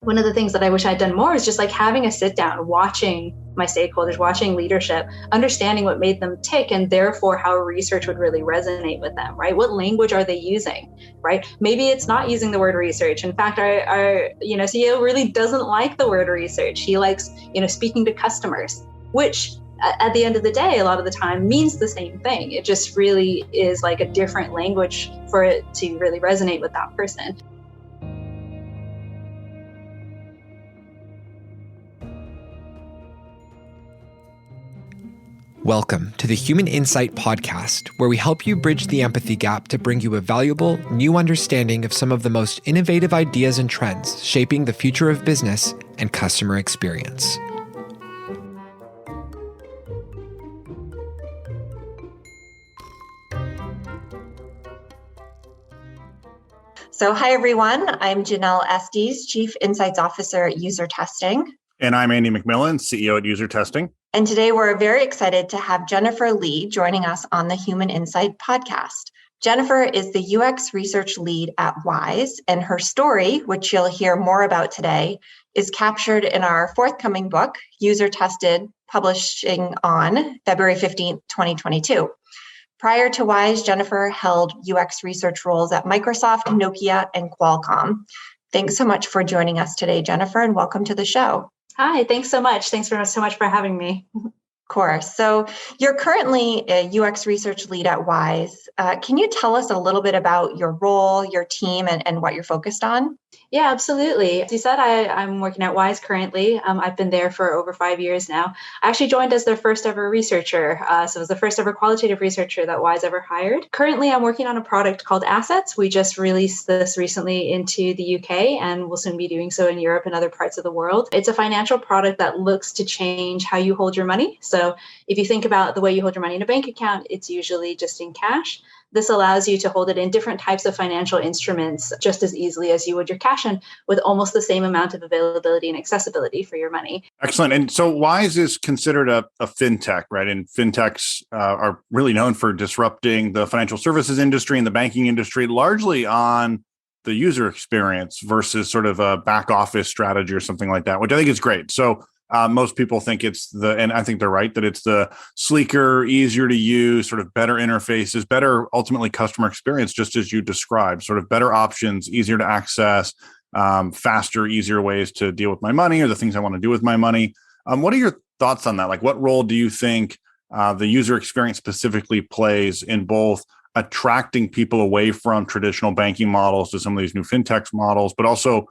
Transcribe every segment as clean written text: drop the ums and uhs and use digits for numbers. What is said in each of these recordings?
One of the things that I wish I'd done more is just like having a sit down, watching my stakeholders, watching leadership, understanding what made them tick, and therefore how research would really resonate with them, right? What language are they using, right? Maybe it's not using the word research. In fact, our CEO really doesn't like the word research. He likes, speaking to customers, which at the end of the day, a lot of the time means the same thing. It just really is like a different language for it to really resonate with that person. Welcome to the Human Insight Podcast, where we help you bridge the empathy gap to bring you a valuable, new understanding of some of the most innovative ideas and trends shaping the future of business and customer experience. So hi, everyone. I'm Janelle Estes, Chief Insights Officer at User Testing. And I'm Andy McMillan, CEO at User Testing. And today we're very excited to have Jennifer Lee joining us on the Human Insight Podcast. Jennifer is the UX Research Lead at Wise, and her story, which you'll hear more about today, is captured in our forthcoming book, User Tested, publishing on February 15th, 2022. Prior to Wise, Jennifer held UX research roles at Microsoft, Nokia, and Qualcomm. Thanks so much for joining us today, Jennifer, and welcome to the show. Hi, thanks so much. Thanks so much for having me. Of course. So you're currently a UX research lead at Wise. Can you tell us a little bit about your role, your team, and what you're focused on? Yeah, absolutely. As you said, I'm working at Wise currently. I've been there for over 5 years now. I actually joined as their first ever researcher. So it was the first ever qualitative researcher that Wise ever hired. Currently, I'm working on a product called Assets. We just released this recently into the UK and will soon be doing so in Europe and other parts of the world. It's a financial product that looks to change how you hold your money. So if you think about the way you hold your money in a bank account, it's usually just in cash. This allows you to hold it in different types of financial instruments just as easily as you would your cash, and with almost the same amount of availability and accessibility for your money. Excellent. And so Wise is considered a fintech, right? And fintechs are really known for disrupting the financial services industry and the banking industry, largely on the user experience versus sort of a back office strategy or something like that, which I think is great. So most people think and I think they're right, that it's the sleeker, easier to use, sort of better interfaces, better ultimately customer experience, just as you described, sort of better options, easier to access, faster, easier ways to deal with my money or the things I want to do with my money. What are your thoughts on that? Like, what role do you think the user experience specifically plays in both attracting people away from traditional banking models to some of these new fintech models, but also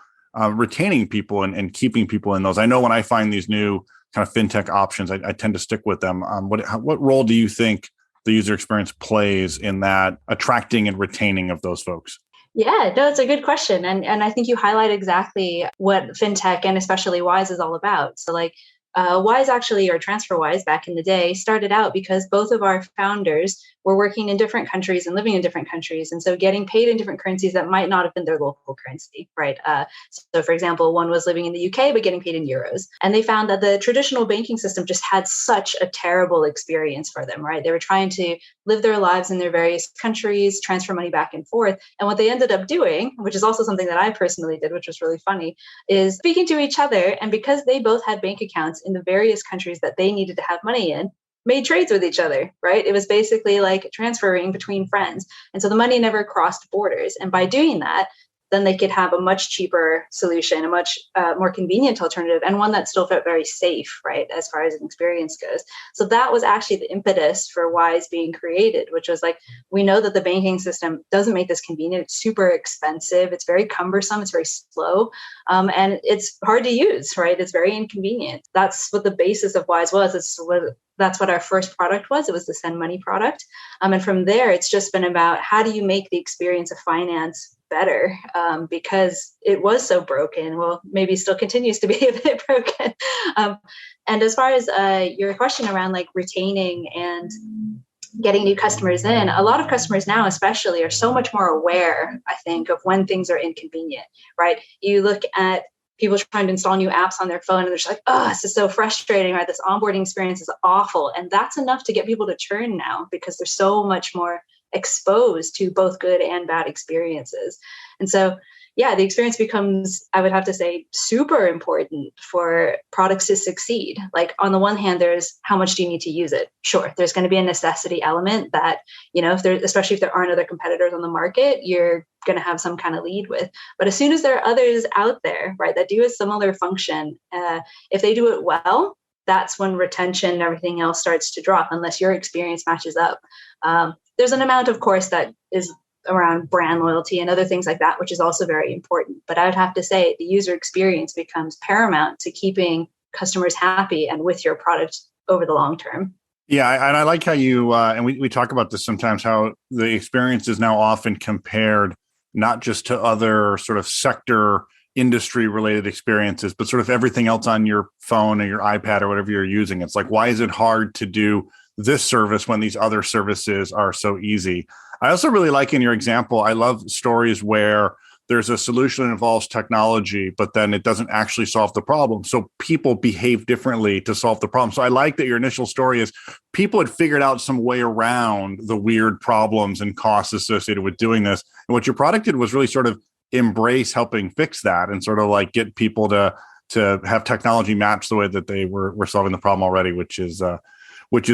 retaining people and keeping people in those? I know when I find these new kind of fintech options, I tend to stick with them. What role do you think the user experience plays in that attracting and retaining of those folks? Yeah, no, it's a good question. And I think you highlight exactly what fintech and especially Wise is all about. So Wise actually, or TransferWise back in the day, started out because both of our founders were working in different countries and living in different countries. And so getting paid in different currencies that might not have been their local currency, right? So for example, one was living in the UK, but getting paid in euros. And they found that the traditional banking system just had such a terrible experience for them, right? They were trying to live their lives in their various countries, transfer money back and forth. And what they ended up doing, which is also something that I personally did, which was really funny, is speaking to each other. And because they both had bank accounts in the various countries that they needed to have money in, made trades with each other, right? It was basically like transferring between friends. And so the money never crossed borders. And by doing that, then they could have a much cheaper solution, a much more convenient alternative, and one that still felt very safe, right, as far as an experience goes. So that was actually the impetus for Wise being created, which was like, we know that the banking system doesn't make this convenient. It's super expensive. It's very cumbersome. It's very slow. And it's hard to use, right? It's very inconvenient. That's what the basis of Wise was. That's what our first product was. It was the send money product. And from there, it's just been about how do you make the experience of finance better, because it was so broken. Well, maybe still continues to be a bit broken. And as far as your question around like retaining and getting new customers in, a lot of customers now especially are so much more aware, I think, of when things are inconvenient, right? You look at people trying to install new apps on their phone and they're just like, oh, this is so frustrating, right? This onboarding experience is awful. And that's enough to get people to churn now because they're so much more exposed to both good and bad experiences. And so, yeah, the experience becomes, I would have to say, super important for products to succeed. Like on the one hand, there's how much do you need to use it? Sure, there's going to be a necessity element that, if there, especially if there aren't other competitors on the market, you're going to have some kind of lead with. But as soon as there are others out there, right, that do a similar function, if they do it well, that's when retention and everything else starts to drop unless your experience matches up. There's an amount, of course, that is around brand loyalty and other things like that, which is also very important. But I would have to say the user experience becomes paramount to keeping customers happy and with your product over the long term. Yeah, and I like how you, and we talk about this sometimes, how the experience is now often compared not just to other sort of sector industry related experiences, but sort of everything else on your phone or your iPad or whatever you're using. It's like, why is it hard to do this service when these other services are so easy? I also really like in your example, I love stories where there's a solution that involves technology, but then it doesn't actually solve the problem. So people behave differently to solve the problem. So I like that your initial story is people had figured out some way around the weird problems and costs associated with doing this. And what your product did was really sort of embrace helping fix that and sort of like get people to have technology match the way that they were solving the problem already, which is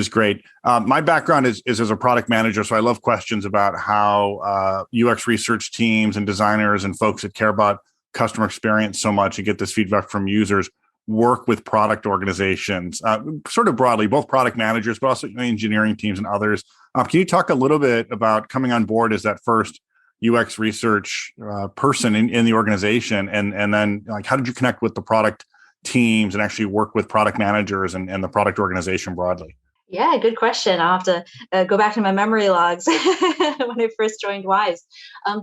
great. My background is as a product manager, so I love questions about how UX research teams and designers and folks that care about customer experience so much and get this feedback from users work with product organizations, sort of broadly, both product managers, but also engineering teams and others. Can you talk a little bit about coming on board as that first UX research person in the organization, and then like how did you connect with the product teams and actually work with product managers and the product organization broadly? Yeah, good question. I'll have to go back to my memory logs when I first joined Wise.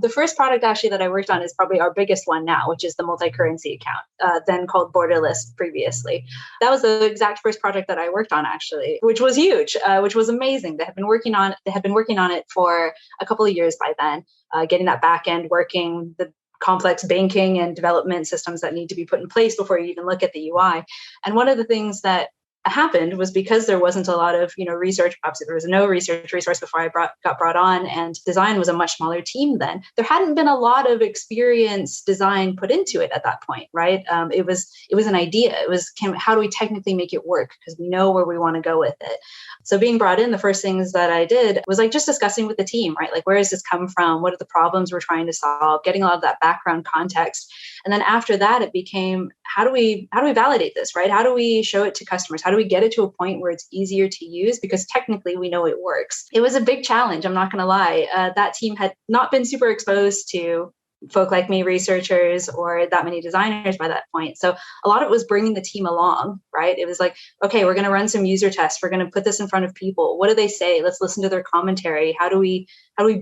The first product actually that I worked on is probably our biggest one now, which is the multi-currency account, then called Borderless previously. That was the exact first project that I worked on actually, which was huge, which was amazing. They had been working on it for a couple of years by then, getting that back end working, the complex banking and development systems that need to be put in place before you even look at the UI. And one of the things that happened was because there wasn't a lot of research. Obviously, there was no research resource before I got brought on, and design was a much smaller team then. There hadn't been a lot of experience design put into it at that point, right? It was an idea. It was how do we technically make it work, because we know where we want to go with it. So being brought in, the first things that I did was like just discussing with the team, right? Like, where does this come from? What are the problems we're trying to solve? Getting a lot of that background context. And then after that, it became, how do we validate this, right? How do we show it to customers? How do we get it to a point where it's easier to use? Because technically we know it works. It was a big challenge. I'm not going to lie. That team had not been super exposed to folk like me, researchers, or that many designers by that point. So a lot of it was bringing the team along, right? It was like, okay, we're going to run some user tests. We're going to put this in front of people. What do they say? Let's listen to their commentary. How do we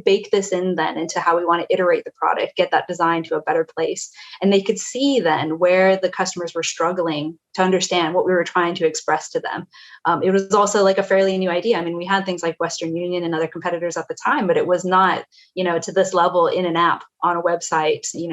bake this in then into how we want to iterate the product, get that design to a better place? And they could see then where the customers were struggling to understand what we were trying to express to them. It was also like a fairly new idea. I mean, we had things like Western Union and other competitors at the time, but it was not, to this level in an app on a website,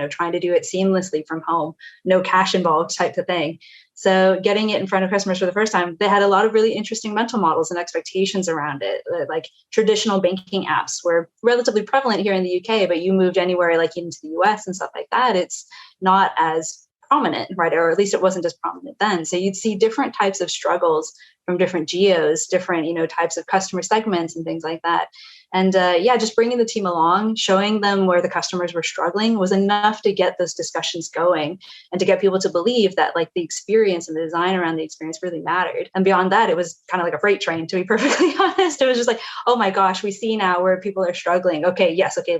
trying to do it seamlessly from home, no cash involved type of thing. So getting it in front of customers for the first time, they had a lot of really interesting mental models and expectations around it. Like traditional banking apps were relatively prevalent here in the UK, but you moved anywhere like into the US and stuff like that, it's not as prominent, right? Or at least it wasn't as prominent then. So you'd see different types of struggles from different geos, different, types of customer segments and things like that. And just bringing the team along, showing them where the customers were struggling was enough to get those discussions going and to get people to believe that like the experience and the design around the experience really mattered. And beyond that, it was kind of like a freight train, to be perfectly honest. It was just like, oh my gosh, we see now where people are struggling. Okay, yes, okay,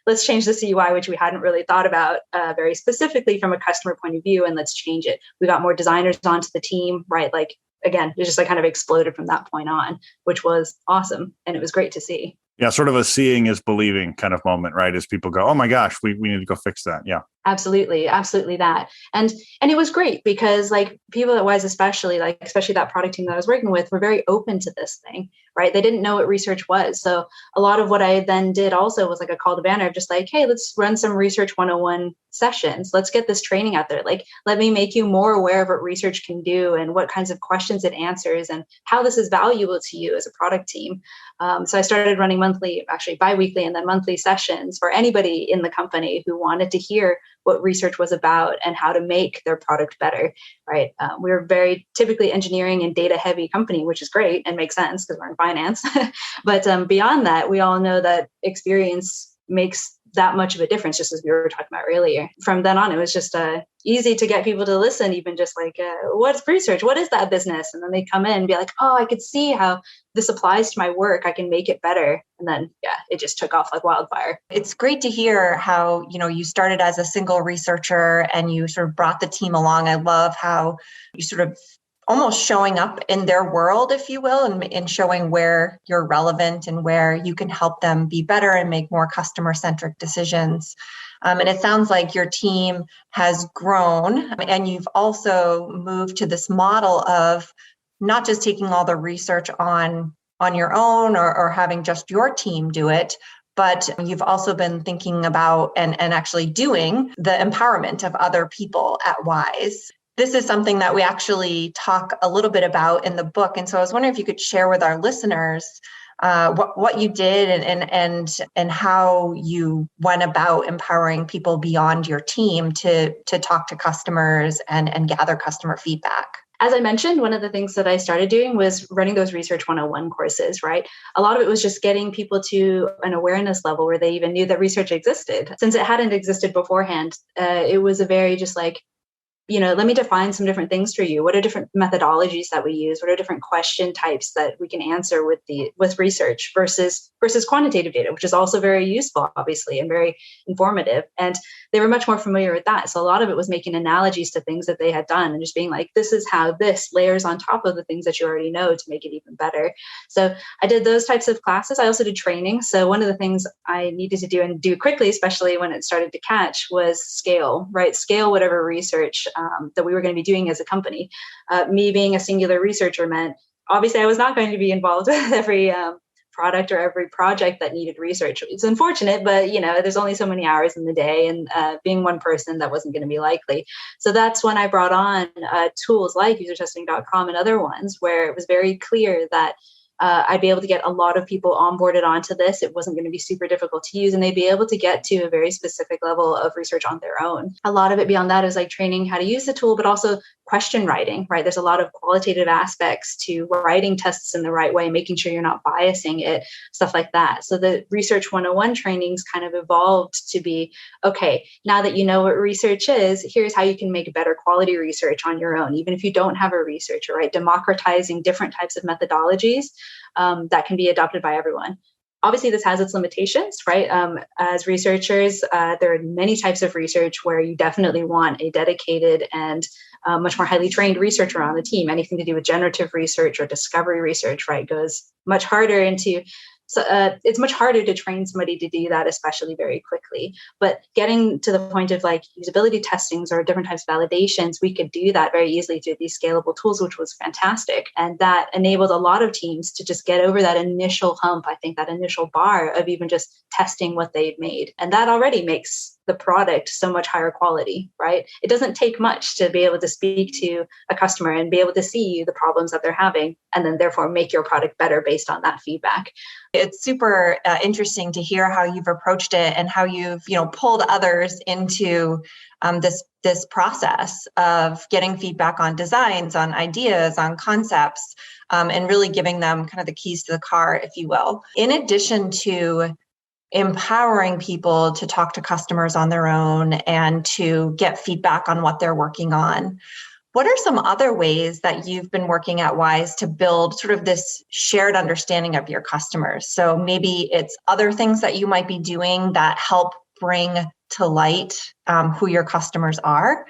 let's change the CUI, which we hadn't really thought about very specifically from a customer point of view, and let's change it. We got more designers onto the team, right? Like, again, it just like kind of exploded from that point on, which was awesome. And it was great to see. Yeah, sort of a seeing is believing kind of moment, right? As people go, oh my gosh, we need to go fix that. Yeah. Absolutely that. And it was great because like people at Wise, especially that product team that I was working with, were very open to this thing, right? They didn't know what research was. So a lot of what I then did also was like a call to banner of just like, hey, let's run some research 101 sessions. Let's get this training out there. Like, let me make you more aware of what research can do and what kinds of questions it answers and how this is valuable to you as a product team. So I started running monthly, actually bi-weekly and then monthly sessions for anybody in the company who wanted to hear what research was about and how to make their product better, right? We're very typically engineering and data heavy company, which is great and makes sense because we're in finance. But beyond that, we all know that experience makes that much of a difference, just as we were talking about earlier. From then on, it was just easy to get people to listen, even just like, what's research? What is that business? And then they come in and be like, oh, I could see how this applies to my work. I can make it better. And then, yeah, it just took off like wildfire. It's great to hear how, you started as a single researcher and you sort of brought the team along. I love how you sort of almost showing up in their world, if you will, and showing where you're relevant and where you can help them be better and make more customer-centric decisions. And it sounds like your team has grown and you've also moved to this model of not just taking all the research on your own or having just your team do it, but you've also been thinking about and actually doing the empowerment of other people at Wise. This is something that we actually talk a little bit about in the book. And so I was wondering if you could share with our listeners what you did and how you went about empowering people beyond your team to talk to customers and gather customer feedback. As I mentioned, one of the things that I started doing was running those Research 101 courses, right? A lot of it was just getting people to an awareness level where they even knew that research existed. Since it hadn't existed beforehand, it was a very just like, let me define some different things for you. What are different methodologies that we use? What are different question types that we can answer with research versus quantitative data, which is also very useful, obviously, and very informative. And they were much more familiar with that. So a lot of it was making analogies to things that they had done and just being like, this is how this layers on top of the things that you already know to make it even better. So I did those types of classes. I also did training. So one of the things I needed to do and do quickly, especially when it started to catch, was scale, right? Scale whatever research that we were going to be doing as a company. Me being a singular researcher meant, obviously, I was not going to be involved with every product or every project that needed research. It's unfortunate, but there's only so many hours in the day, and being one person, that wasn't going to be likely. So that's when I brought on tools like usertesting.com and other ones, where it was very clear that I'd be able to get a lot of people onboarded onto this. It wasn't going to be super difficult to use, and they'd be able to get to a very specific level of research on their own. A lot of it beyond that is like training how to use the tool, but also question writing, right? There's a lot of qualitative aspects to writing tests in the right way, making sure you're not biasing it, stuff like that. So the Research 101 trainings kind of evolved to be, okay, now that you know what research is, here's how you can make better quality research on your own, even if you don't have a researcher, right? Democratizing different types of methodologies that can be adopted by everyone. Obviously, this has its limitations, right? As researchers, there are many types of research where you definitely want a dedicated and much more highly trained researcher on the team. Anything to do with generative research or discovery research, right, goes much harder into. So it's much harder to train somebody to do that, especially very quickly. But getting to the point of like usability testings or different types of validations, we could do that very easily through these scalable tools, which was fantastic. And that enabled a lot of teams to just get over that initial hump, I think that initial bar of even just testing what they'd made. And that already makes the product so much higher quality, right? It doesn't take much to be able to speak to a customer and be able to see the problems that they're having, and then therefore make your product better based on that feedback. It's super interesting to hear how you've approached it and how you've, pulled others into this process of getting feedback on designs, on ideas, on concepts, and really giving them kind of the keys to the car, if you will. In addition to empowering people to talk to customers on their own and to get feedback on what they're working on, what are some other ways that you've been working at Wise to build sort of this shared understanding of your customers? So maybe it's other things that you might be doing that help bring to light who your customers are.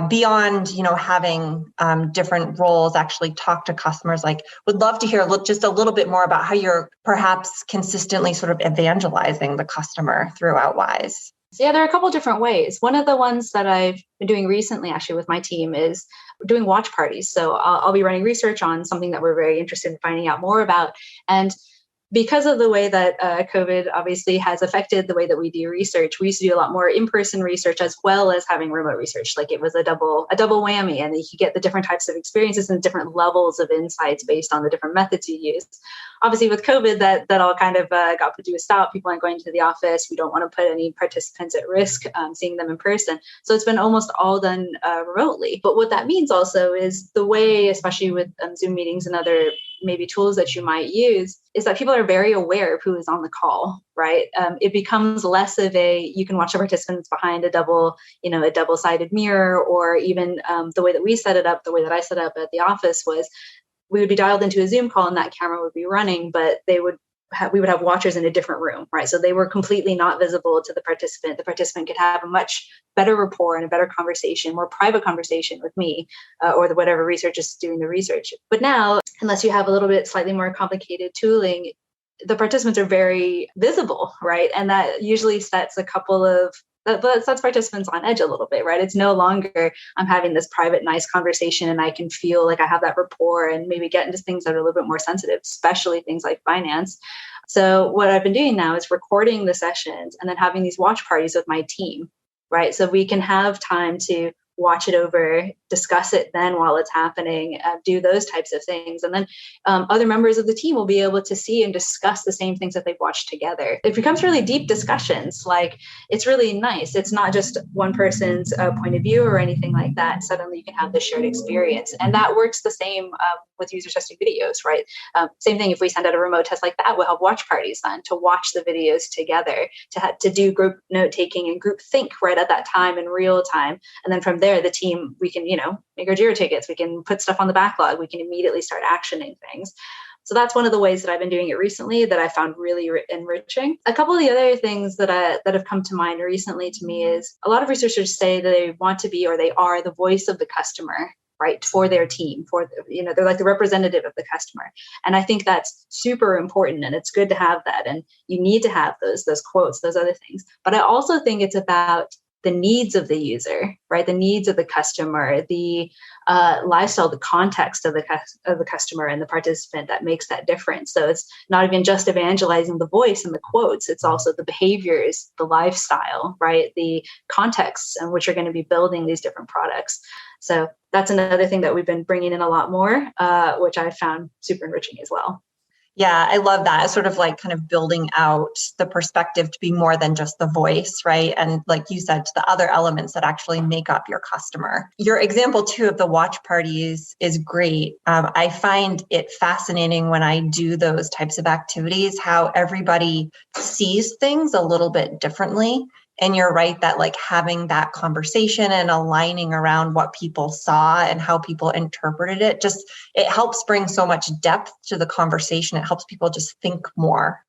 Beyond, having different roles actually talk to customers, like would love to hear just a little bit more about how you're perhaps consistently sort of evangelizing the customer throughout Wise. So yeah, there are a couple different ways. One of the ones that I've been doing recently, actually, with my team is doing watch parties. So I'll be running research on something that we're very interested in finding out more about. And because of the way that COVID obviously has affected the way that we do research, we used to do a lot more in-person research as well as having remote research. Like it was a double whammy, and you get the different types of experiences and different levels of insights based on the different methods you use. Obviously, with COVID, that all kind of got put to a stop. People aren't going to the office. We don't want to put any participants at risk seeing them in person. So it's been almost all done remotely. But what that means also is the way, especially with Zoom meetings and other maybe tools that you might use, is that people are very aware of who is on the call, right? It becomes less of you can watch the participants behind a double-sided mirror, or even the way that we set it up, the way that I set up at the office was we would be dialed into a Zoom call and that camera would be running, but we would have watchers in a different room, right? So they were completely not visible to the participant. The participant could have a much better rapport and a better conversation, more private conversation with me or whatever research is doing the research. But now, unless you have a little bit slightly more complicated tooling, the participants are very visible, right? And that usually sets that sets participants on edge a little bit, right? It's no longer I'm having this private, nice conversation and I can feel like I have that rapport and maybe get into things that are a little bit more sensitive, especially things like finance. So what I've been doing now is recording the sessions and then having these watch parties with my team, right? So we can have time to watch it over, discuss it then while it's happening, do those types of things. And then other members of the team will be able to see and discuss the same things that they've watched together. It becomes really deep discussions. Like, it's really nice. It's not just one person's point of view or anything like that. Suddenly you can have this shared experience. And that works the same with user testing videos, right? Same thing, if we send out a remote test like that, we'll have watch parties then to watch the videos together, to do group note taking and group think right at that time in real time. And then from there, the team, we can, make our JIRA tickets, we can put stuff on the backlog, we can immediately start actioning things. So that's one of the ways that I've been doing it recently that I found really enriching. A couple of the other things that have come to mind recently to me is a lot of researchers say that they want to be, or they are, the voice of the customer, right, for their team, they're like the representative of the customer. And I think that's super important, and it's good to have that. And you need to have those quotes, those other things. But I also think it's about the needs of the user, right? The needs of the customer, the lifestyle, the context of the customer and the participant that makes that difference. So it's not even just evangelizing the voice and the quotes, it's also the behaviors, the lifestyle, right? The contexts in which you're going to be building these different products. So that's another thing that we've been bringing in a lot more, which I found super enriching as well. Yeah, I love that. It's sort of like kind of building out the perspective to be more than just the voice, right? And like you said, to the other elements that actually make up your customer. Your example too of the watch parties is great. I find it fascinating when I do those types of activities, how everybody sees things a little bit differently. And you're right that like having that conversation and aligning around what people saw and how people interpreted it, it helps bring so much depth to the conversation. It helps people just think more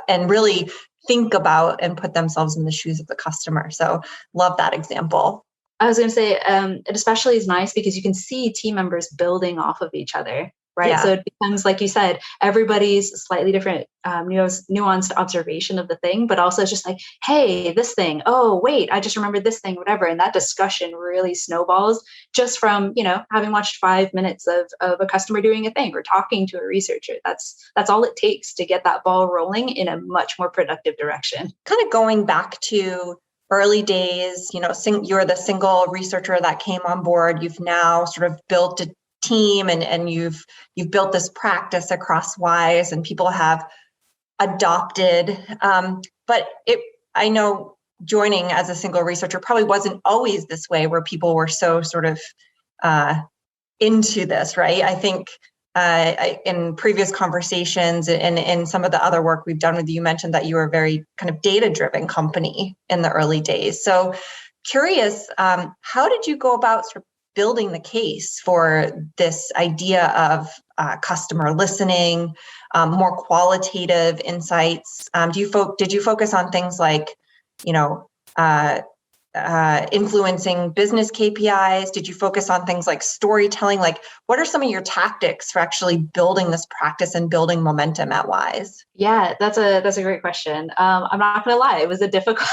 and really think about and put themselves in the shoes of the customer. So love that example. I was going to say, it especially is nice because you can see team members building off of each other. Right. Yeah. So it becomes, like you said, everybody's slightly different, nuanced observation of the thing, but also it's just like, hey, this thing, oh, wait, I just remembered this thing, whatever. And that discussion really snowballs just from, having watched 5 minutes of a customer doing a thing or talking to a researcher. That's all it takes to get that ball rolling in a much more productive direction. Kind of going back to early days, you're the single researcher that came on board. You've now sort of built a team and you've built this practice across WISE and people have adopted. But I know joining as a single researcher probably wasn't always this way where people were so sort of into this, right? I think in previous conversations and in some of the other work we've done with you, mentioned that you were a very kind of data-driven company in the early days. So curious, how did you go about sort of building the case for this idea of customer listening, more qualitative insights? Did you focus on things like, influencing business KPIs? Did you focus on things like storytelling? Like, what are some of your tactics for actually building this practice and building momentum at WISE? Yeah, that's a great question. I'm not going to lie, it was a difficult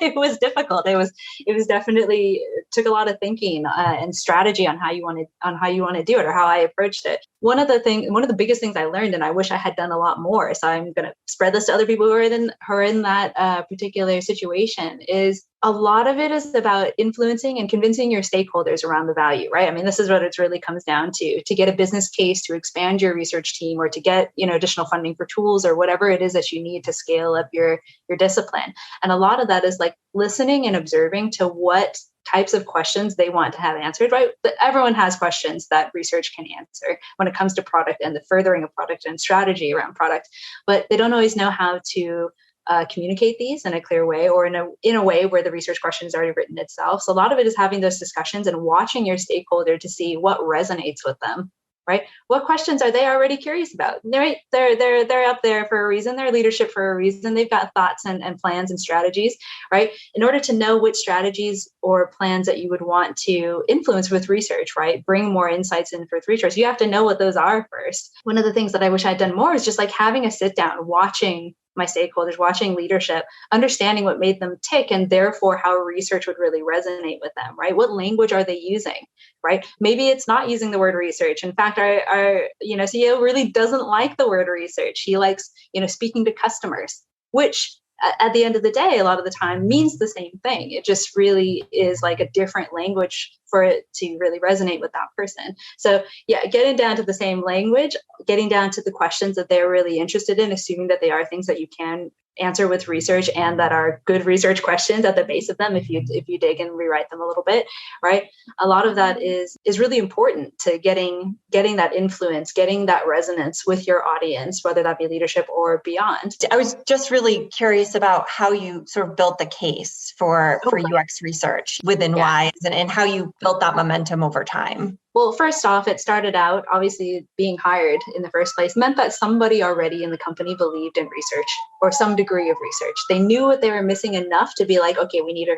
it was difficult. It was definitely took a lot of thinking and strategy on how you want to do it or how I approached it. One of the biggest things I learned, and I wish I had done a lot more, so I'm going to spread this to other people who are in that particular situation, is a lot of it is about influencing and convincing your stakeholders around the value, right? I mean, this is what it really comes down to get a business case, to expand your research team, or to get, additional funding for tools or whatever it is that you need to scale up your discipline. And a lot of that is like listening and observing to what types of questions they want to have answered, right? But everyone has questions that research can answer when it comes to product and the furthering of product and strategy around product, but they don't always know how to communicate these in a clear way, or in a way where the research question is already written itself. So a lot of it is having those discussions and watching your stakeholder to see what resonates with them, right? What questions are they already curious about? Right? They're up there for a reason. They're leadership for a reason. They've got thoughts and plans and strategies, right? In order to know which strategies or plans that you would want to influence with research, right? Bring more insights in for research. You have to know what those are first. One of the things that I wish I'd done more is just like having a sit down, watching my stakeholders, watching leadership, understanding what made them tick, and therefore how research would really resonate with them, right? What language are they using, right? Maybe it's not using the word research. In fact, our CEO really doesn't like the word research. He likes, speaking to customers, which at the end of the day, a lot of the time means the same thing. It just really is like a different language for it to really resonate with that person. So yeah, getting down to the same language, getting down to the questions that they're really interested in, assuming that they are things that you can answer with research and that are good research questions at the base of them if you dig and rewrite them a little bit, right? A lot of that is really important to getting that influence, getting that resonance with your audience, whether that be leadership or beyond. I was just really curious about how you sort of built the case for UX research within Wise and how you built that momentum over time. Well, first off, it started out, obviously being hired in the first place meant that somebody already in the company believed in research or some degree of research. They knew what they were missing enough to be like, okay, we need to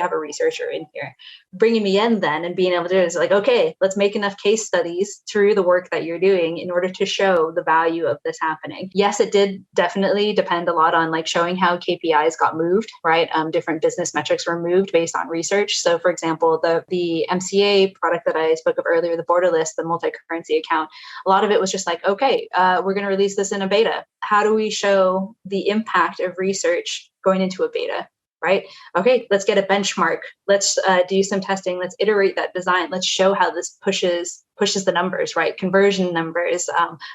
have a researcher in here. Bringing me in then and being able to do it is like, okay, let's make enough case studies through the work that you're doing in order to show the value of this happening. Yes, it did definitely depend a lot on like showing how KPIs got moved, right? Different business metrics were moved based on research. So for example, the MCA product that I spoke of earlier, the borderless, the multi-currency account, a lot of it was just like, okay, we're going to release this in a beta. How do we show the impact of research going into a beta? Right? Okay, let's get a benchmark. Let's do some testing. Let's iterate that design. Let's show how this pushes the numbers, right? Conversion numbers,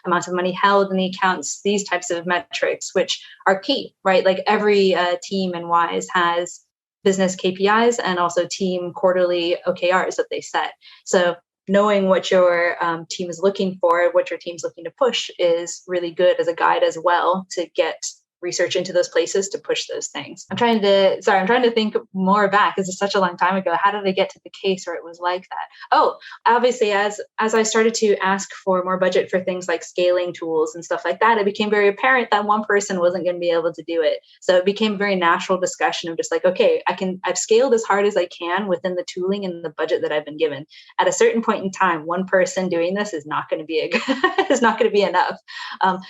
amount of money held in the accounts, these types of metrics, which are key, right? Like every team in Wise has business KPIs and also team quarterly OKRs that they set. So knowing what your team is looking for, what your team's looking to push is really good as a guide as well to get research into those places to push those things. I'm trying to think more back because it's such a long time ago. How did I get to the case where it was like that? Oh, obviously, as I started to ask for more budget for things like scaling tools and stuff like that, it became very apparent that one person wasn't going to be able to do it. So it became a very natural discussion of just like, okay, I've scaled as hard as I can within the tooling and the budget that I've been given. At a certain point in time, one person doing this is not going to be is not going to be enough.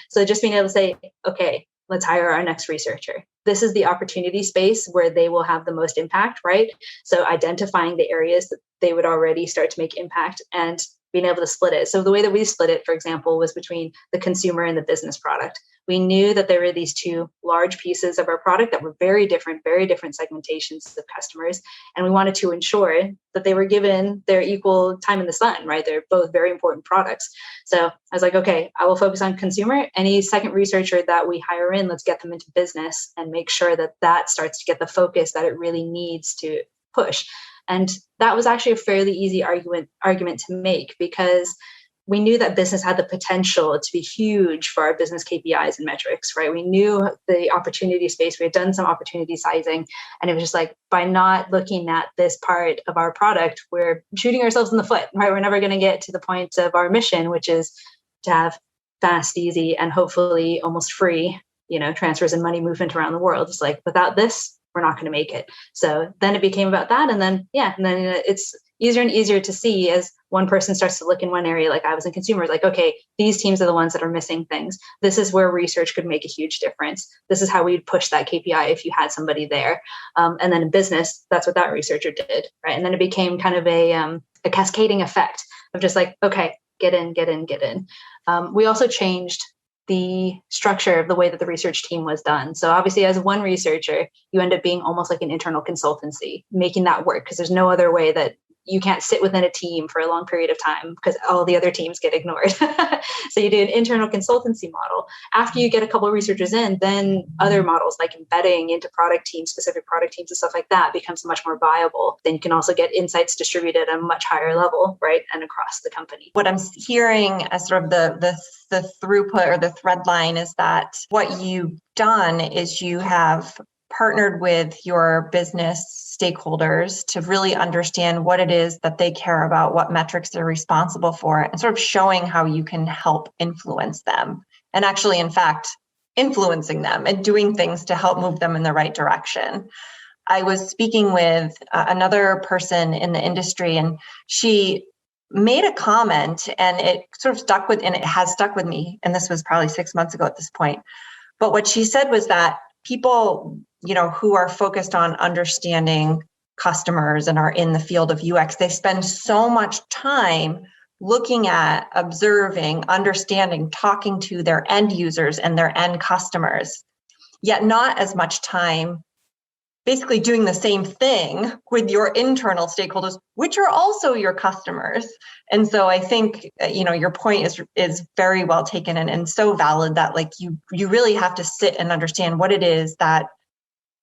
So just being able to say, okay, let's hire our next researcher. This is the opportunity space where they will have the most impact, right? So identifying the areas that they would already start to make impact and being able to split it. So the way that we split it, for example, was between the consumer and the business product. We knew that there were these two large pieces of our product that were very different segmentations of customers. And we wanted to ensure that they were given their equal time in the sun, right? They're both very important products. So I was like, okay, I will focus on consumer. Any second researcher that we hire in, let's get them into business and make sure that that starts to get the focus that it really needs to push. And that was actually a fairly easy argument to make because we knew that business had the potential to be huge for our business KPIs and metrics, right? We knew the opportunity space. We had done some opportunity sizing, and it was just like, by not looking at this part of our product, we're shooting ourselves in the foot, right? We're never going to get to the point of our mission, which is to have fast, easy, and hopefully almost free, transfers and money movement around the world. It's like, without this, we're not going to make it. So then it became about that. And then, it's easier and easier to see as one person starts to look in one area, like I was in consumers, like, okay, these teams are the ones that are missing things. This is where research could make a huge difference. This is how we'd push that KPI if you had somebody there. And then in business, that's what that researcher did, right? And then it became kind of a cascading effect of just like, okay, get in. We also changed the structure of the way that the research team was done. So obviously as one researcher, you end up being almost like an internal consultancy, making that work because there's no other way that you can't sit within a team for a long period of time because all the other teams get ignored. So you do an internal consultancy model. After you get a couple of researchers in, then other models like embedding into product teams, specific product teams and stuff like that becomes much more viable. Then you can also get insights distributed at a much higher level, right? And across the company. What I'm hearing as sort of the throughput or the thread line is that what you've done is you have partnered with your business stakeholders to really understand what it is that they care about, what metrics they're responsible for, and sort of showing how you can help influence them. And actually, in fact, influencing them and doing things to help move them in the right direction. I was speaking with another person in the industry, and she made a comment, and it sort of stuck with, and it has stuck with me. And this was probably 6 months ago at this point. But what she said was that people, who are focused on understanding customers and are in the field of UX, they spend so much time looking at, observing, understanding, talking to their end users and their end customers, yet not as much time basically doing the same thing with your internal stakeholders, which are also your customers. And so I think, your point is very well taken and so valid that like you really have to sit and understand what it is that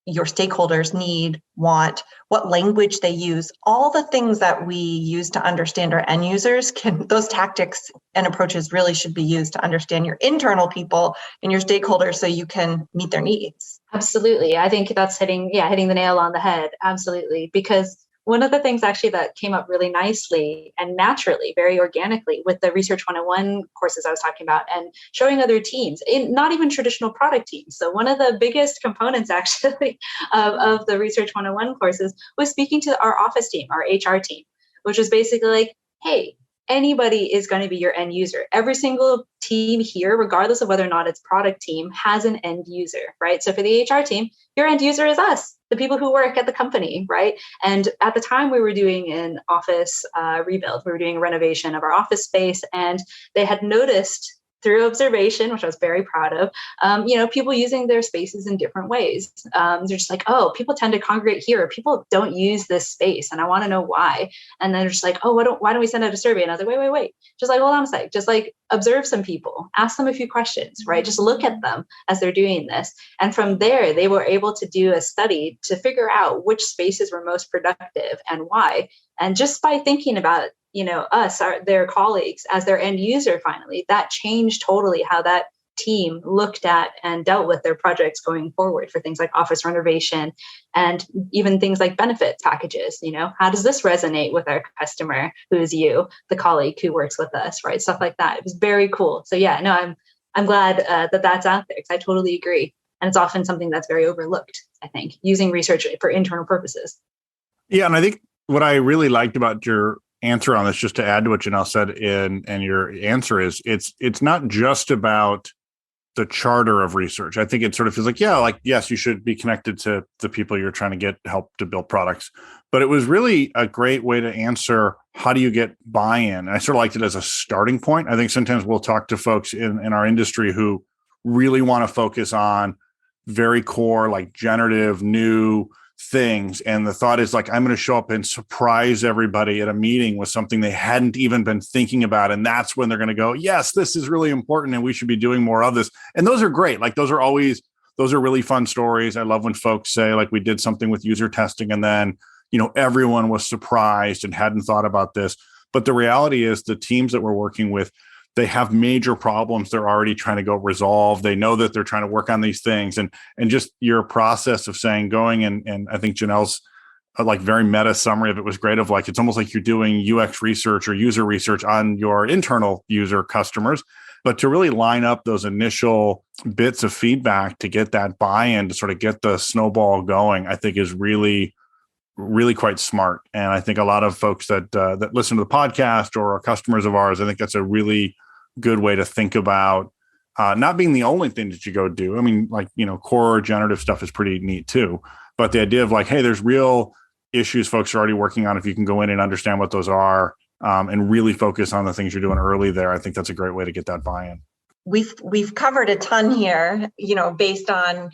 your stakeholders need, want, what language they use, all the things that we use to understand our end users. Those tactics and approaches really should be used to understand your internal people and your stakeholders so you can meet their needs. Absolutely. I think that's hitting the nail on the head. Absolutely. Because one of the things actually that came up really nicely and naturally, very organically with the Research 101 courses I was talking about and showing other teams, not even traditional product teams. So one of the biggest components actually of the Research 101 courses was speaking to our office team, our HR team, which was basically like, hey, anybody is going to be your end user. Every single team here, regardless of whether or not it's product team, has an end user, right? So for the HR team, your end user is us, the people who work at the company, right? And at the time we were doing an office rebuild, we were doing a renovation of our office space, and they had noticed through observation, which I was very proud of, people using their spaces in different ways. They're just like, oh, people tend to congregate here. People don't use this space, and I want to know why. And then they're just like, oh, why don't we send out a survey? And I was like, wait. Just like, hold on a sec. Just like observe some people, ask them a few questions, right? Just look at them as they're doing this. And from there, they were able to do a study to figure out which spaces were most productive and why. And just by thinking about their colleagues as their end user, finally, that changed totally how that team looked at and dealt with their projects going forward for things like office renovation and even things like benefit packages. How does this resonate with our customer who is you, the colleague who works with us, right? Stuff like that. It was very cool. So yeah, no, I'm glad that that's out there because I totally agree. And it's often something that's very overlooked, I think, using research for internal purposes. Yeah, and I think what I really liked about your answer on this, just to add to what Janelle said and your answer is, it's not just about the charter of research. I think it sort of feels like, yes, you should be connected to the people you're trying to get help to build products. But it was really a great way to answer, how do you get buy-in? And I sort of liked it as a starting point. I think sometimes we'll talk to folks in our industry who really want to focus on very core, like generative new things. And the thought is like, I'm going to show up and surprise everybody at a meeting with something they hadn't even been thinking about. And that's when they're going to go, yes, this is really important and we should be doing more of this. And those are great. Like those are really fun stories. I love when folks say like, we did something with user testing and then, everyone was surprised and hadn't thought about this. But the reality is the teams that we're working with, they have major problems they're already trying to go resolve. They know that they're trying to work on these things. And just your process of going and I think Janelle's like very meta summary of it was great, of like, it's almost like you're doing UX research or user research on your internal user customers. But to really line up those initial bits of feedback to get that buy-in, to sort of get the snowball going, I think is really, really quite smart. And I think a lot of folks that listen to the podcast or are customers of ours, I think that's a really good way to think about not being the only thing that you go do. I mean, like, core generative stuff is pretty neat too. But the idea of like, hey, there's real issues folks are already working on. If you can go in and understand what those are and really focus on the things you're doing early there, I think that's a great way to get that buy-in. We've covered a ton here, based on,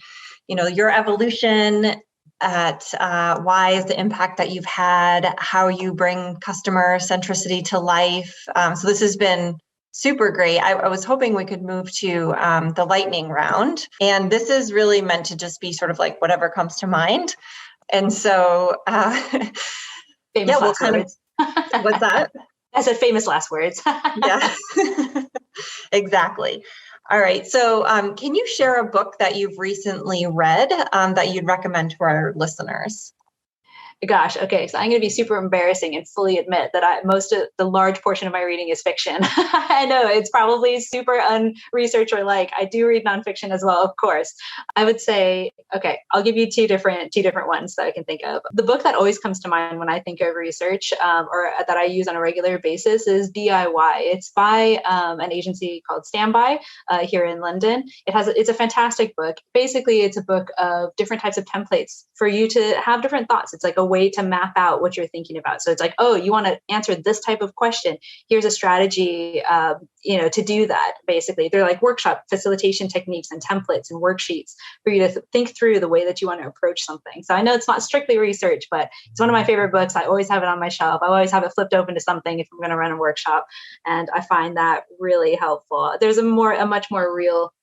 your evolution at Wise, the impact that you've had, how you bring customer centricity to life. So this has been super great. I was hoping we could move to the lightning round. And this is really meant to just be sort of like whatever comes to mind. And so, we'll kind of, what's that? I said famous last words. Yeah, exactly. All right. So can you share a book that you've recently read that you'd recommend to our listeners? Gosh, okay. So I'm going to be super embarrassing and fully admit that most of the large portion of my reading is fiction. I know it's probably super unresearcher like. I do read nonfiction as well, of course. I would say, okay, I'll give you two different ones that I can think of. The book that always comes to mind when I think of research or that I use on a regular basis is DIY. It's by an agency called Standby here in London. It's a fantastic book. Basically, it's a book of different types of templates for you to have different thoughts. It's like a way to map out what you're thinking about. So it's like, oh, you want to answer this type of question. Here's a strategy, to do that. Basically, they're like workshop facilitation techniques and templates and worksheets for you to think through the way that you want to approach something. So I know it's not strictly research, but it's one of my favorite books. I always have it on my shelf. I always have it flipped open to something if I'm going to run a workshop. And I find that really helpful. There's a much more real,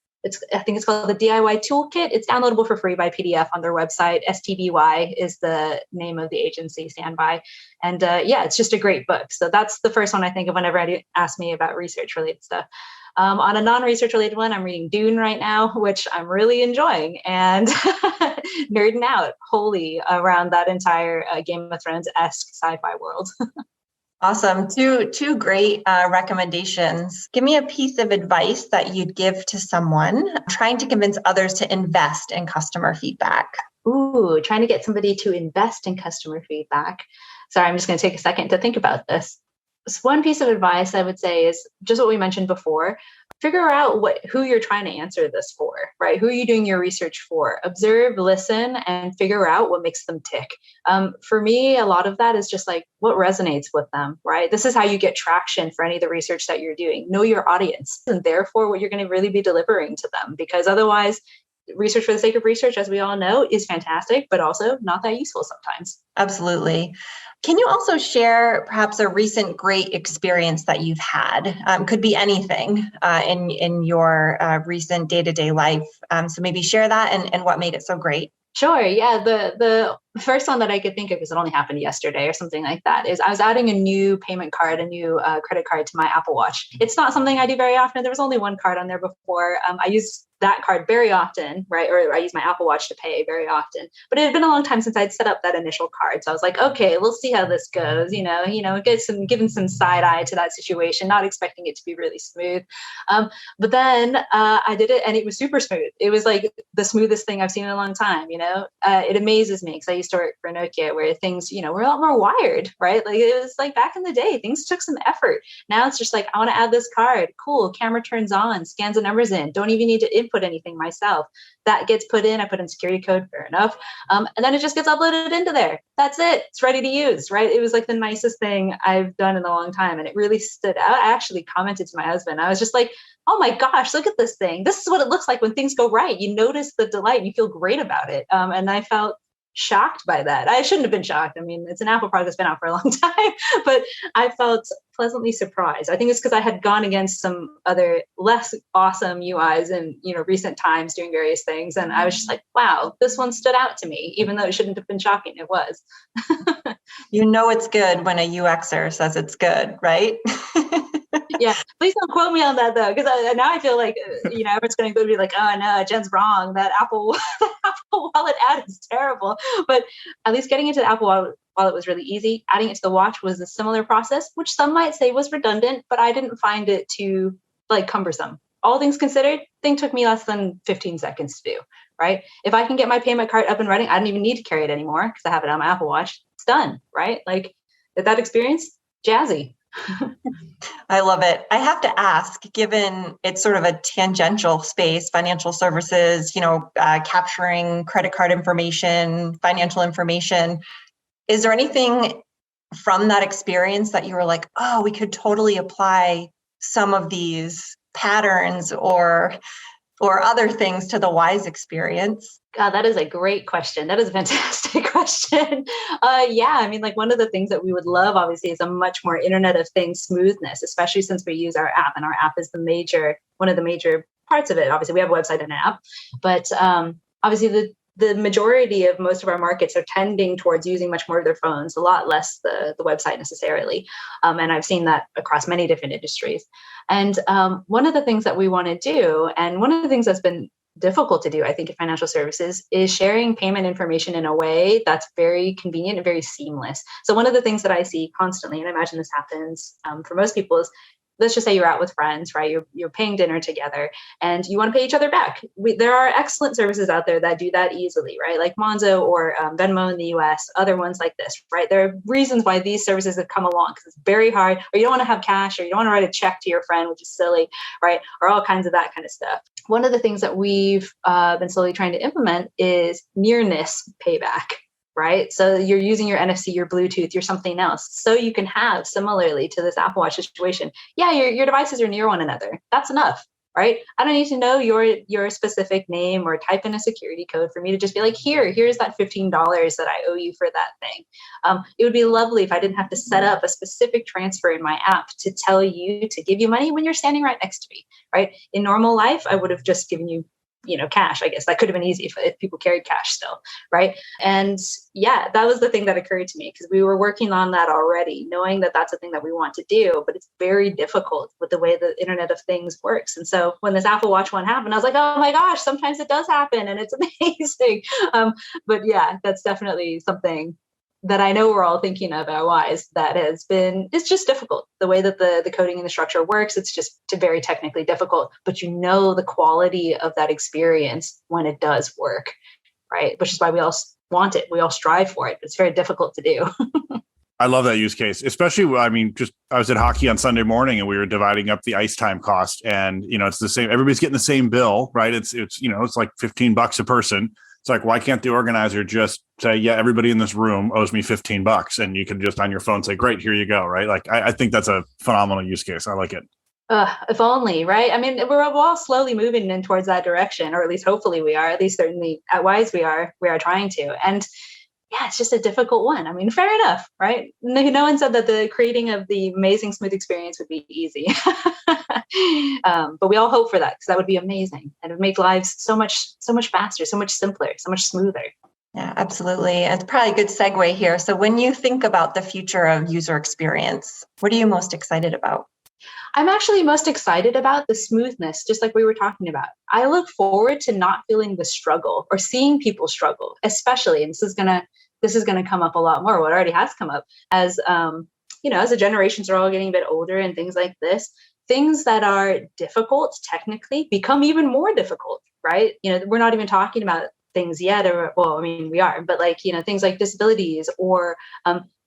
I think it's called the DIY Toolkit. It's downloadable for free by PDF on their website. STBY is the name of the agency, Standby. And it's just a great book. So that's the first one I think of whenever I ask me about research related stuff. On a non-research related one, I'm reading Dune right now, which I'm really enjoying and nerding out wholly around that entire Game of Thrones-esque sci-fi world. Awesome. Two great recommendations. Give me a piece of advice that you'd give to someone trying to convince others to invest in customer feedback. Ooh, trying to get somebody to invest in customer feedback. Sorry, I'm just going to take a second to think about this. So one piece of advice I would say is just what we mentioned before. Figure out who you're trying to answer this for, right? Who are you doing your research for? Observe, listen, and figure out what makes them tick. For me, a lot of that is just like what resonates with them, right? This is how you get traction for any of the research that you're doing. Know your audience and therefore what you're going to really be delivering to them, because otherwise research for the sake of research, as we all know, is fantastic, but also not that useful sometimes. Absolutely. Can you also share perhaps a recent great experience that you've had? Could be anything in your recent day-to-day life. So maybe share that and what made it so great. Sure. Yeah. The first one that I could think of, because it only happened yesterday or something like that, is I was adding a new payment card, a new credit card to my Apple Watch. It's not something I do very often. There was only one card on there before. I used that card very often, right? Or I use my Apple Watch to pay very often. But it had been a long time since I'd set up that initial card. So I was like, okay, we'll see how this goes. Giving some side eye to that situation, not expecting it to be really smooth. But then I did it and it was super smooth. It was like the smoothest thing I've seen in a long time. It amazes me because I used to work for Nokia where things, were a lot more wired, right? Like it was like back in the day, things took some effort. Now it's just like, I want to add this card. Cool. Camera turns on, scans the numbers in. Don't even need to input anything myself. That gets put in. I put in security code, fair enough. And then it just gets uploaded into there. That's it. It's ready to use, right? It was like the nicest thing I've done in a long time. And it really stood out. I actually commented to my husband. I was just like, oh my gosh, look at this thing. This is what it looks like when things go right. You notice the delight and you feel great about it. And I felt shocked by that. I shouldn't have been shocked. I mean, it's an Apple product that's been out for a long time, but I felt pleasantly surprised. I think it's because I had gone against some other less awesome UIs in recent times doing various things. And I was just like, wow, this one stood out to me, even though it shouldn't have been shocking. It was. It's good when a UXer says it's good, right? Yeah, please don't quote me on that though, because now I feel like everyone's going to be like, oh no, Jen's wrong. That Apple Wallet ad is terrible. But at least getting into the Apple Wallet was really easy. Adding it to the watch was a similar process, which some might say was redundant, but I didn't find it too like cumbersome. All things considered, thing took me less than 15 seconds to do, right? If I can get my payment card up and running, I don't even need to carry it anymore because I have it on my Apple Watch. It's done, right? Like that experience, jazzy. I love it. I have to ask, given it's sort of a tangential space, financial services, capturing credit card information, financial information, is there anything from that experience that you were like, oh, we could totally apply some of these patterns or other things to the Wise experience? God, that is a great question. That is a fantastic question. Yeah, I mean, like one of the things that we would love, obviously, is a much more Internet of Things smoothness, especially since we use our app, and our app is one of the major parts of it. Obviously, we have a website and an app, but obviously the majority of most of our markets are tending towards using much more of their phones, a lot less the website necessarily. And I've seen that across many different industries. And one of the things that we want to do, and one of the things that's been difficult to do, I think, in financial services, is sharing payment information in a way that's very convenient and very seamless. So one of the things that I see constantly, and I imagine this happens for most people, is let's just say you're out with friends, right? You're paying dinner together and you want to pay each other back. There are excellent services out there that do that easily, right? Like Monzo or Venmo in the US, other ones like this, right? There are reasons why these services have come along because it's very hard, or you don't want to have cash, or you don't want to write a check to your friend, which is silly, right? Or all kinds of that kind of stuff. One of the things that we've been slowly trying to implement is nearness payback. Right? So you're using your NFC, your Bluetooth, your something else. So you can have, similarly to this Apple Watch situation, yeah, your devices are near one another. That's enough, right? I don't need to know your specific name or type in a security code for me to just be like, here's that $15 that I owe you for that thing. It would be lovely if I didn't have to set up a specific transfer in my app to tell you to give you money when you're standing right next to me, right? In normal life, I would have just given you cash. I guess that could have been easy if people carried cash still, right? And yeah, that was the thing that occurred to me because we were working on that already, knowing that that's a thing that we want to do, but it's very difficult with the way the Internet of Things works. And so when this Apple Watch one happened, I was like, oh my gosh, sometimes it does happen and it's amazing. But yeah, that's definitely something that I know we're all thinking of at Wise that it's just difficult. The way that the coding and the structure works, it's just very technically difficult, but the quality of that experience when it does work, right? Which is why we all want it. We all strive for it. It's very difficult to do. I love that use case, especially, I was at hockey on Sunday morning and we were dividing up the ice time cost and, it's the same, everybody's getting the same bill, right? It's like $15 a person. It's like, why can't the organizer just say, yeah, everybody in this room owes me $15 and you can just on your phone say, great, here you go, right? Like, I think that's a phenomenal use case. I like it. If only, right? I mean, we're all slowly moving in towards that direction, or at least hopefully we are, at least certainly at Wise we are trying to. And yeah, it's just a difficult one. I mean, fair enough, right? No one said that the creating of the amazing smooth experience would be easy. But we all hope for that because that would be amazing. And it would make lives so much faster, so much simpler, so much smoother. Yeah, absolutely. It's probably a good segue here. So when you think about the future of user experience, what are you most excited about? I'm actually most excited about the smoothness, just like we were talking about. I look forward to not feeling the struggle or seeing people struggle, especially, and this is gonna come up a lot more. What already has come up as as the generations are all getting a bit older and things like this, things that are difficult technically become even more difficult, right? We're not even talking about things yet, or well, I mean, we are, but things like disabilities or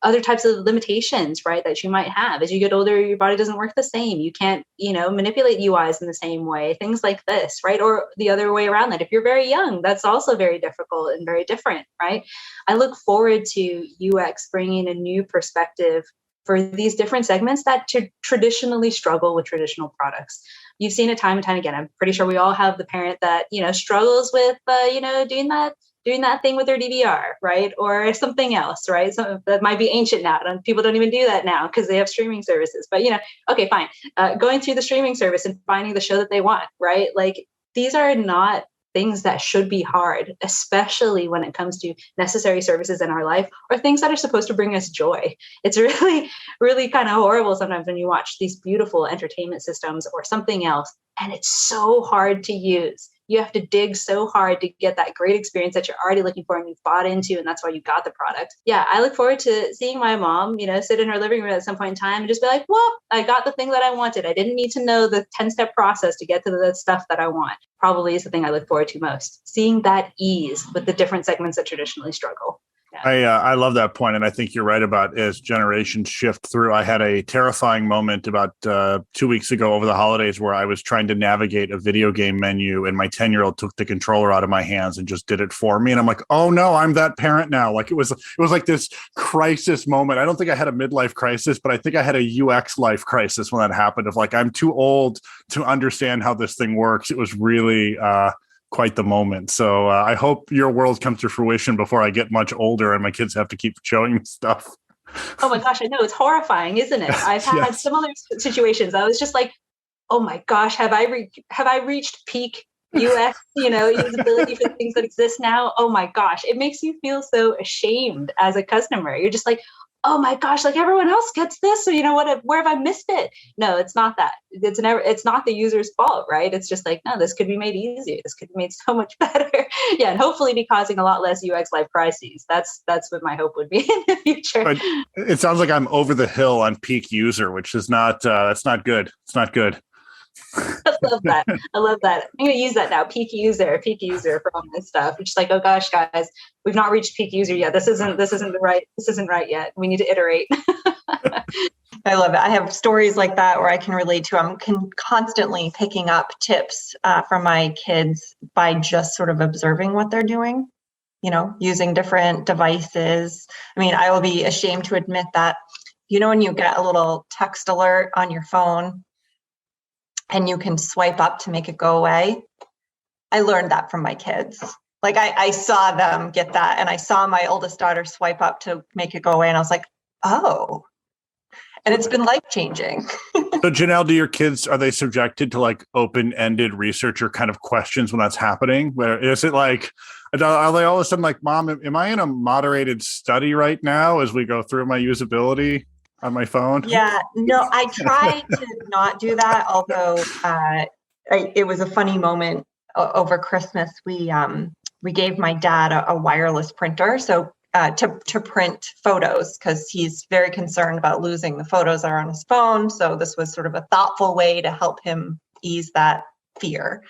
other types of limitations, right, that you might have. As you get older, your body doesn't work the same. You can't, manipulate UIs in the same way, things like this, right? Or the other way around that. If you're very young, that's also very difficult and very different, right? I look forward to UX bringing a new perspective for these different segments that traditionally struggle with traditional products. You've seen it time and time again. I'm pretty sure we all have the parent that, struggles with, doing that thing with their DVR, right? Or something else, right? So that might be ancient now. People don't even do that now because they have streaming services. But, okay, fine. Going through the streaming service and finding the show that they want, right? Like, these are not things that should be hard, especially when it comes to necessary services in our life or things that are supposed to bring us joy. It's really, really kind of horrible sometimes when you watch these beautiful entertainment systems or something else, and it's so hard to use. you have to dig so hard to get that great experience that you're already looking for and you've bought into, and that's why you got the product. Yeah, I look forward to seeing my mom, sit in her living room at some point in time and just be like, well, I got the thing that I wanted. I didn't need to know the 10-step process to get to the stuff that I want. Probably is the thing I look forward to most. Seeing that ease with the different segments that traditionally struggle. I love that point, and I think you're right about as generations shift through. I had a terrifying moment about 2 weeks ago over the holidays where I was trying to navigate a video game menu, and my 10-year-old took the controller out of my hands and just did it for me. And I'm like, oh no, I'm that parent now. Like it was like this crisis moment. I don't think I had a midlife crisis, but I think I had a UX life crisis when that happened. Of like, I'm too old to understand how this thing works. It was really quite the moment. So I hope your world comes to fruition before I get much older and my kids have to keep showing me stuff. Oh my gosh, I know, it's horrifying, isn't it? I've had similar situations. I was just like, oh my gosh, have I reached peak UX, usability for things that exist now? Oh my gosh, it makes you feel so ashamed as a customer. You're just like, oh my gosh, like everyone else gets this. So where have I missed it? No, it's not that. It's not the user's fault, right? It's just like, no, this could be made easier. This could be made so much better. Yeah, and hopefully be causing a lot less UX life crises. That's what my hope would be in the future. But it sounds like I'm over the hill on peak user, which is not, that's not good. It's not good. I love that. I'm going to use that now. Peak user for all this stuff. It's just like, oh gosh, guys, we've not reached peak user yet. This isn't right yet. We need to iterate. I love it. I have stories like that where I can relate to. I'm constantly picking up tips from my kids by just sort of observing what they're doing, using different devices. I mean, I will be ashamed to admit that, when you get a little text alert on your phone, and you can swipe up to make it go away. I learned that from my kids. Like I saw them get that, and I saw my oldest daughter swipe up to make it go away. And I was like, oh, and it's been life-changing. So Janelle, do your kids, are they subjected to like open-ended researcher kind of questions when that's happening? Where is it like, are they all of a sudden like, Mom, am I in a moderated study right now as we go through my usability on my phone? Yeah, no, I try to not do that. Although it was a funny moment over Christmas. We gave my dad a wireless printer, so to print photos, because he's very concerned about losing the photos that are on his phone. So this was sort of a thoughtful way to help him ease that fear.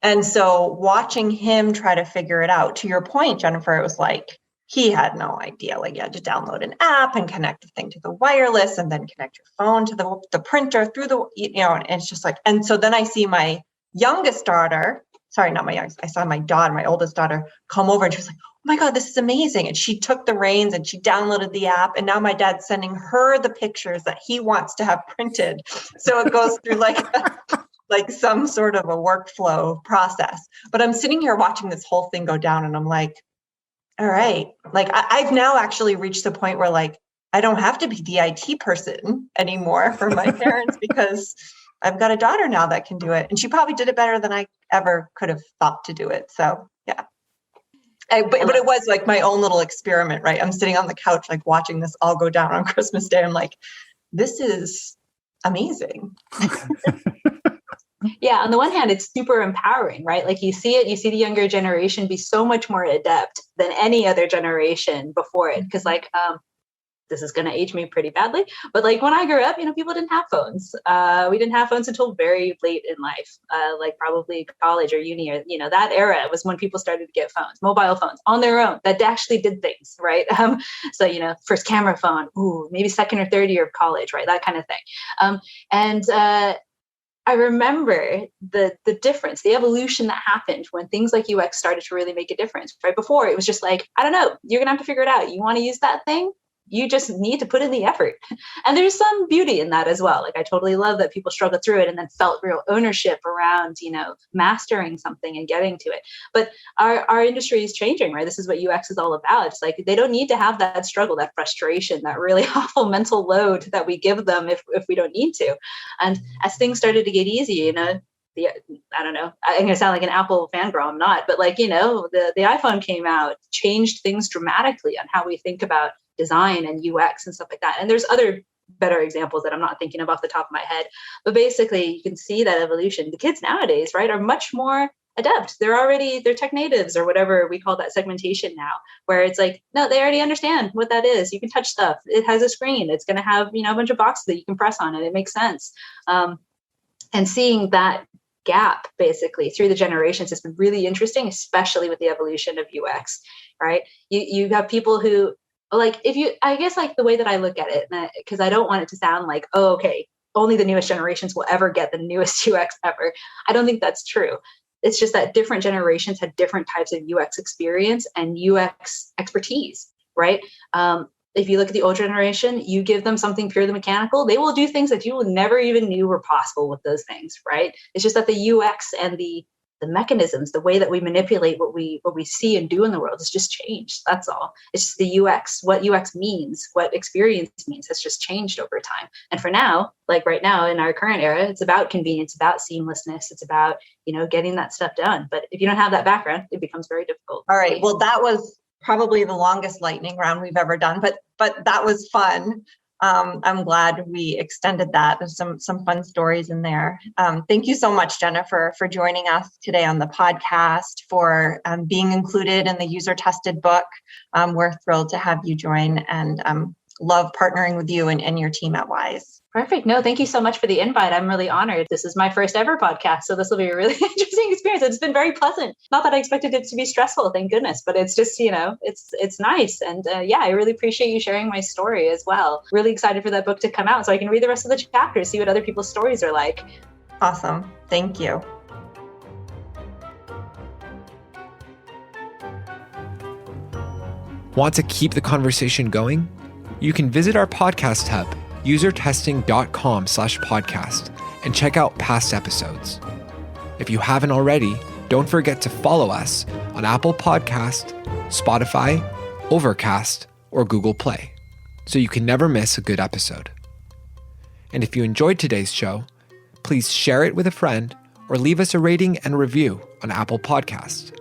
And so watching him try to figure it out, to your point, Jennifer, it was like, he had no idea. Like you had to download an app and connect the thing to the wireless and then connect your phone to the printer through and it's just like, and so then I see my youngest daughter, sorry, not my youngest, I saw my daughter, my oldest daughter come over and she was like, oh my God, this is amazing. And she took the reins and she downloaded the app. And now my dad's sending her the pictures that he wants to have printed. So it goes through like some sort of a workflow process. But I'm sitting here watching this whole thing go down and I'm like, all right. Like I've now actually reached the point where like, I don't have to be the IT person anymore for my parents because I've got a daughter now that can do it. And she probably did it better than I ever could have thought to do it. So yeah. But it was like my own little experiment, right? I'm sitting on the couch, like watching this all go down on Christmas Day. I'm like, this is amazing. Yeah, on the one hand, it's super empowering, right? Like you see the younger generation be so much more adept than any other generation before it. Because like, this is going to age me pretty badly, but like when I grew up, people didn't have phones. We didn't have phones until very late in life, like probably college or uni, or that era was when people started to get phones, mobile phones on their own that actually did things, right? So first camera phone, maybe second or third year of college, right? That kind of thing. And I remember the difference, the evolution that happened when things like UX started to really make a difference. Right before, it was just like, I don't know, you're gonna have to figure it out. You want to use that thing? You just need to put in the effort. And there's some beauty in that as well. Like I totally love that people struggled through it and then felt real ownership around, mastering something and getting to it. But our industry is changing, right? This is what UX is all about. It's like they don't need to have that struggle, that frustration, that really awful mental load that we give them if we don't need to. And as things started to get easy, I don't know, I'm going to sound like an Apple fangirl. I'm not, but like, the iPhone came out, changed things dramatically on how we think about design and UX and stuff like that. And there's other better examples that I'm not thinking of off the top of my head, but basically you can see that evolution. The kids nowadays, right, are much more adept. They're tech natives or whatever we call that segmentation now, where it's like, no, they already understand what that is. You can touch stuff. It has a screen. It's going to have, a bunch of boxes that you can press on, and it makes sense. And seeing that gap basically through the generations has been really interesting, especially with the evolution of UX, right? You have people who, like, I guess like the way that I look at it, because I don't want it to sound like, oh, okay, only the newest generations will ever get the newest UX ever. I don't think that's true. It's just that different generations had different types of UX experience and UX expertise, right? If you look at the old generation, you give them something purely mechanical, they will do things that you never even knew were possible with those things, right? It's just that the UX and the mechanisms, the way that we manipulate what we see and do in the world has just changed. That's all. It's just the UX, what UX means, what experience means has just changed over time. And for now, like right now in our current era, it's about convenience, about seamlessness. It's about, getting that stuff done. But if you don't have that background, it becomes very difficult. All right. Well, that was probably the longest lightning round we've ever done, but that was fun. I'm glad we extended that. There's some fun stories in there. Thank you so much, Jennifer, for joining us today on the podcast, for being included in the user-tested book. We're thrilled to have you join and love partnering with you and your team at Wise. Perfect. No, thank you so much for the invite. I'm really honored. This is my first ever podcast, so this will be a really interesting experience. It's been very pleasant. Not that I expected it to be stressful, thank goodness, but it's just, it's nice. And I really appreciate you sharing my story as well. Really excited for that book to come out so I can read the rest of the chapters, see what other people's stories are like. Awesome. Thank you. Want to keep the conversation going? You can visit our podcast hub, usertesting.com/podcast, and check out past episodes. If you haven't already, don't forget to follow us on Apple Podcast, Spotify, Overcast, or Google Play, so you can never miss a good episode. And if you enjoyed today's show, please share it with a friend or leave us a rating and review on Apple Podcast.